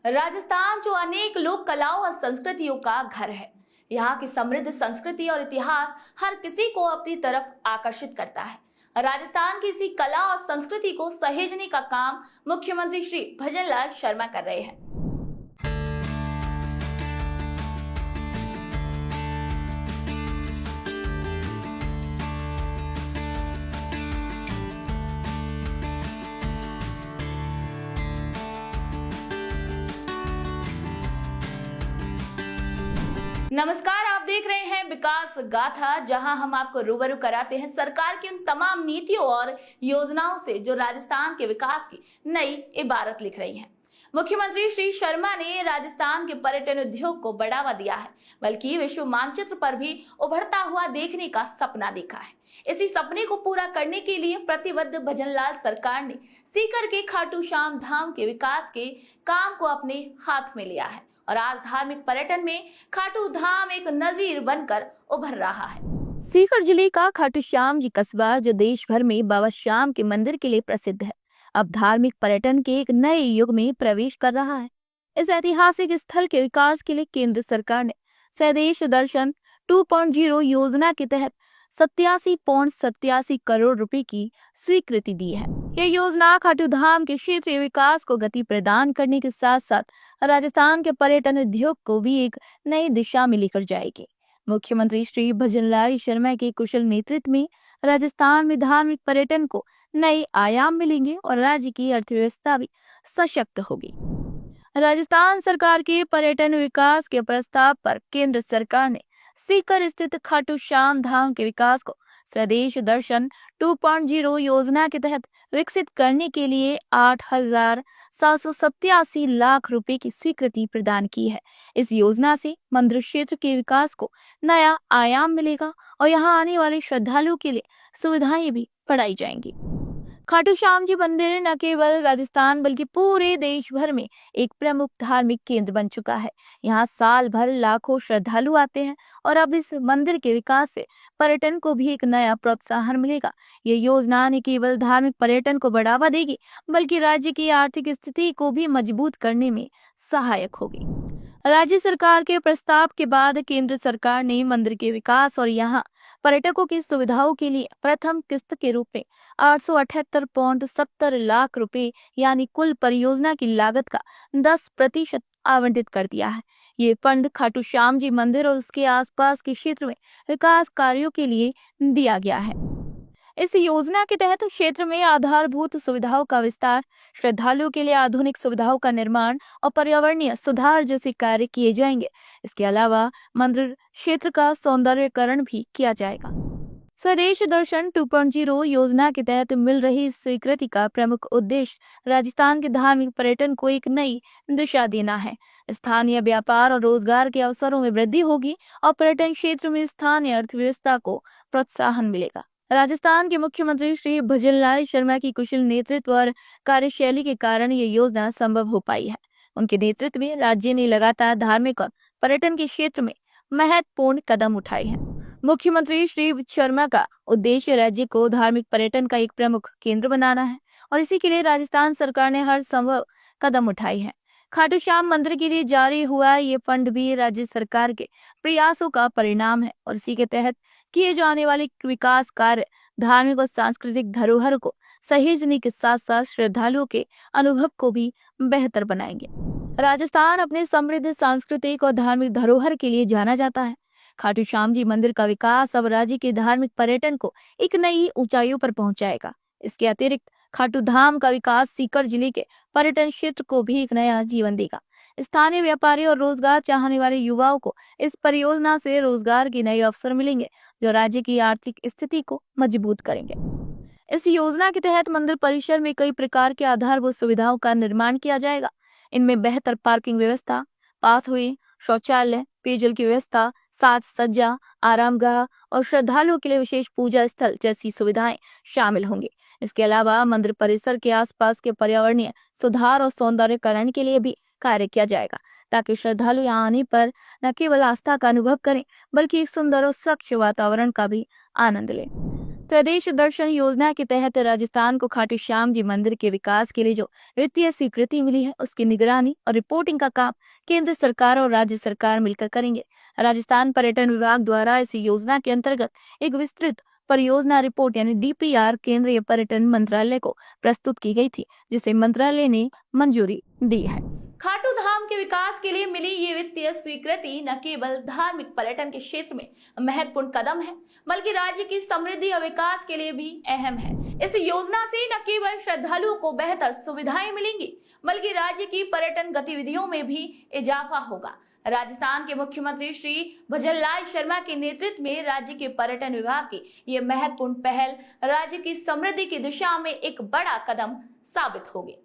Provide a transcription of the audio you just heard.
राजस्थान जो अनेक लोक कलाओं और संस्कृतियों का घर है। यहाँ की समृद्ध संस्कृति और इतिहास हर किसी को अपनी तरफ आकर्षित करता है। राजस्थान की इसी कला और संस्कृति को सहेजने का काम मुख्यमंत्री श्री भजनलाल शर्मा कर रहे हैं। नमस्कार, आप देख रहे हैं विकास गाथा, जहां हम आपको रूबरू कराते हैं सरकार की उन तमाम नीतियों और योजनाओं से जो राजस्थान के विकास की नई इबारत लिख रही हैं। मुख्यमंत्री श्री शर्मा ने राजस्थान के पर्यटन उद्योग को बढ़ावा दिया है, बल्कि विश्व मानचित्र पर भी उभरता हुआ देखने का सपना देखा है। इसी सपने को पूरा करने के लिए प्रतिबद्ध भजनलाल सरकार ने सीकर के खाटू श्याम धाम के विकास के काम को अपने हाथ में लिया है और आज धार्मिक पर्यटन में खाटू धाम एक नजीर बनकर उभर रहा है। सीकर जिले का खाटू श्याम जी कस्बा, जो देश भर में बाबा श्याम के मंदिर के लिए प्रसिद्ध है, अब धार्मिक पर्यटन के एक नए युग में प्रवेश कर रहा है। इस ऐतिहासिक स्थल के विकास के लिए केंद्र सरकार ने स्वदेश दर्शन 2.0 योजना के तहत 87.87 करोड़ रुपए की स्वीकृति दी है। यह योजना खाटू धाम के क्षेत्रीय विकास को गति प्रदान करने के साथ साथ राजस्थान के पर्यटन उद्योग को भी एक नई दिशा में लेकर जाएगी। मुख्यमंत्री श्री भजनलाल शर्मा के कुशल नेतृत्व में राजस्थान में धार्मिक पर्यटन को नए आयाम मिलेंगे और राज्य की अर्थव्यवस्था भी सशक्त होगी। राजस्थान सरकार के पर्यटन विकास के प्रस्ताव पर केंद्र सरकार ने सीकर स्थित खाटू श्याम धाम के विकास को स्वदेश दर्शन 2.0 योजना के तहत विकसित करने के लिए 8,787 लाख रुपए की स्वीकृति प्रदान की है। इस योजना से मंदिर क्षेत्र के विकास को नया आयाम मिलेगा और यहां आने वाले श्रद्धालुओं के लिए सुविधाएं भी बढ़ाई जाएंगी। खाटू श्याम जी मंदिर न केवल राजस्थान बल्कि पूरे देश भर में एक प्रमुख धार्मिक केंद्र बन चुका है। यहाँ साल भर लाखों श्रद्धालु आते हैं और अब इस मंदिर के विकास से पर्यटन को भी एक नया प्रोत्साहन मिलेगा। ये योजना न केवल धार्मिक पर्यटन को बढ़ावा देगी बल्कि राज्य की आर्थिक स्थिति को भी मजबूत करने में सहायक होगी। राज्य सरकार के प्रस्ताव के बाद केंद्र सरकार ने मंदिर के विकास और यहाँ पर्यटकों की सुविधाओं के लिए प्रथम किस्त के रूप में 878.70 लाख रुपए यानी कुल परियोजना की लागत का 10% आवंटित कर दिया है। ये फंड खाटू श्याम जी मंदिर और उसके आसपास के क्षेत्र में विकास कार्यों के लिए दिया गया है। इस योजना के तहत क्षेत्र में आधारभूत सुविधाओं का विस्तार, श्रद्धालुओं के लिए आधुनिक सुविधाओं का निर्माण और पर्यावरणीय सुधार जैसे कार्य किए जाएंगे। इसके अलावा मंदिर क्षेत्र का सौंदर्यीकरण भी किया जाएगा। स्वदेश दर्शन 2.0 योजना के तहत मिल रही इस स्वीकृति का प्रमुख उद्देश्य राजस्थान के धार्मिक पर्यटन को एक नई दिशा देना है। स्थानीय व्यापार और रोजगार के अवसरों में वृद्धि होगी और पर्यटन क्षेत्र में स्थानीय अर्थव्यवस्था को प्रोत्साहन मिलेगा। राजस्थान के मुख्यमंत्री श्री भजनलाल शर्मा की कुशल नेतृत्व और कार्यशैली के कारण ये योजना संभव हो पाई है। उनके नेतृत्व में राज्य ने लगातार धार्मिक और पर्यटन के क्षेत्र में महत्वपूर्ण कदम उठाए हैं। मुख्यमंत्री श्री शर्मा का उद्देश्य राज्य को धार्मिक पर्यटन का एक प्रमुख केंद्र बनाना है और इसी के लिए राजस्थान सरकार ने हर संभव कदम उठाए हैं। खाटू श्याम मंदिर के लिए जारी हुआ ये फंड भी राज्य सरकार के प्रयासों का परिणाम है और इसी के तहत किए जाने वाले विकास कार्य धार्मिक और सांस्कृतिक धरोहर को सहेजने के साथ साथ श्रद्धालुओं के अनुभव को भी बेहतर बनाएंगे। राजस्थान अपने समृद्ध सांस्कृतिक और धार्मिक धरोहर के लिए जाना जाता है। खाटू श्याम जी मंदिर का विकास अब राज्य के धार्मिक पर्यटन को एक नई ऊंचाइयों पर पहुंचाएगा। इसके अतिरिक्त खाटू धाम का विकास सीकर जिले के पर्यटन क्षेत्र को भी एक नया जीवन देगा। स्थानीय व्यापारी और रोजगार चाहने वाले युवाओं को इस परियोजना से रोजगार के नए अवसर मिलेंगे जो राज्य की आर्थिक स्थिति को मजबूत करेंगे। इस योजना के तहत मंदिर परिसर में कई प्रकार के आधारभूत सुविधाओं का निर्माण किया जाएगा। इनमें बेहतर पार्किंग व्यवस्था, पाथवे, शौचालय, पेयजल की व्यवस्था, साज सज्जा, आरामगाह और श्रद्धालुओं के लिए विशेष पूजा स्थल जैसी सुविधाएं शामिल होंगी। इसके अलावा मंदिर परिसर के आसपास के पर्यावरणीय सुधार और सौंदर्यीकरण के लिए भी कार्य किया जाएगा ताकि श्रद्धालु यहाँ आने पर न केवल आस्था का अनुभव करें बल्कि एक सुंदर और स्वच्छ वातावरण का भी आनंद लें। स्वदेश दर्शन योजना के तहत राजस्थान को खाटू श्याम जी मंदिर के विकास के लिए जो वित्तीय स्वीकृति मिली है, उसकी निगरानी और रिपोर्टिंग का काम केंद्र सरकार और राज्य सरकार मिलकर करेंगे। राजस्थान पर्यटन विभाग द्वारा इस योजना के अंतर्गत एक विस्तृत परियोजना रिपोर्ट यानी डीपीआर केंद्रीय पर्यटन मंत्रालय को प्रस्तुत की गई थी, जिसे मंत्रालय ने मंजूरी दी है। खाटू धाम के विकास के लिए मिली ये वित्तीय स्वीकृति न केवल धार्मिक पर्यटन के क्षेत्र में महत्वपूर्ण कदम है, बल्कि राज्य की समृद्धि और विकास के लिए भी अहम है। इस योजना से न केवल श्रद्धालुओं को बेहतर सुविधाएं मिलेंगी, बल्कि राज्य की पर्यटन गतिविधियों में भी इजाफा होगा। राजस्थान के मुख्यमंत्री श्री भजनलाल शर्मा के नेतृत्व में राज्य के पर्यटन विभाग की ये महत्वपूर्ण पहल राज्य की समृद्धि की दिशा में एक बड़ा कदम साबित होगी।